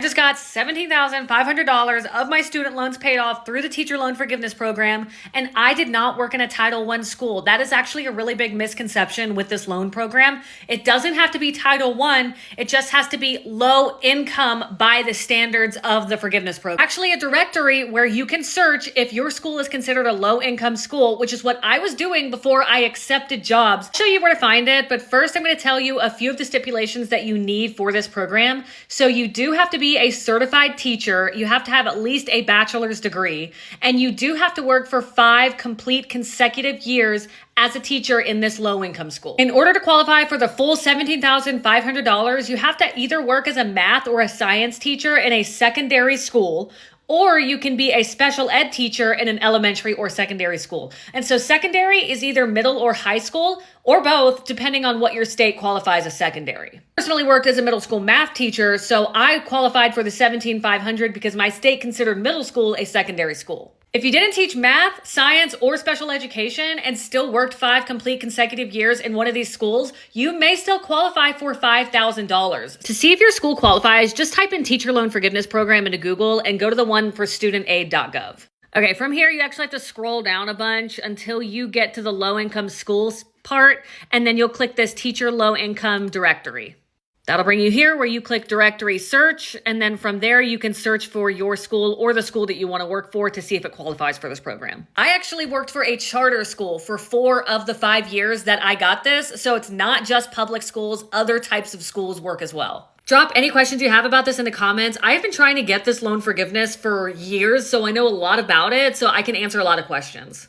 Just got $17,500 of my student loans paid off through the teacher loan forgiveness program, and I did not work in a Title I school. That is actually a really big misconception with this loan program. It doesn't have to be Title I, it just has to be low income by the standards of the forgiveness program. Actually, a directory where you can search if your school is considered a low income school, which is what I was doing before I accepted jobs. I'll show you where to find it, but first I'm going to tell you a few of the stipulations that you need for this program. So you do have to be a certified teacher, you have to have at least a bachelor's degree, and you do have to work for 5 complete consecutive years as a teacher in this low-income school. In order to qualify for the full $17,500, you have to either work as a math or a science teacher in a secondary school, or you can be a special ed teacher in an elementary or secondary school. And so secondary is either middle or high school, or both, depending on what your state qualifies as secondary. I personally worked as a middle school math teacher, so I qualified for the $17,500 because my state considered middle school a secondary school. If you didn't teach math, science, or special education and still worked 5 complete consecutive years in one of these schools, you may still qualify for $5,000. To see if your school qualifies, just type in Teacher Loan Forgiveness Program into Google and go to the one for studentaid.gov. Okay, from here, you actually have to scroll down a bunch until you get to the low-income schools part, and then you'll click this Teacher Low Income Directory. That'll bring you here where you click directory search, and then from there you can search for your school or the school that you want to work for to see if it qualifies for this program. I actually worked for a charter school for 4 of the 5 years that I got this, so it's not just public schools, other types of schools work as well. Drop any questions you have about this in the comments. I've been trying to get this loan forgiveness for years, so I know a lot about it, so I can answer a lot of questions.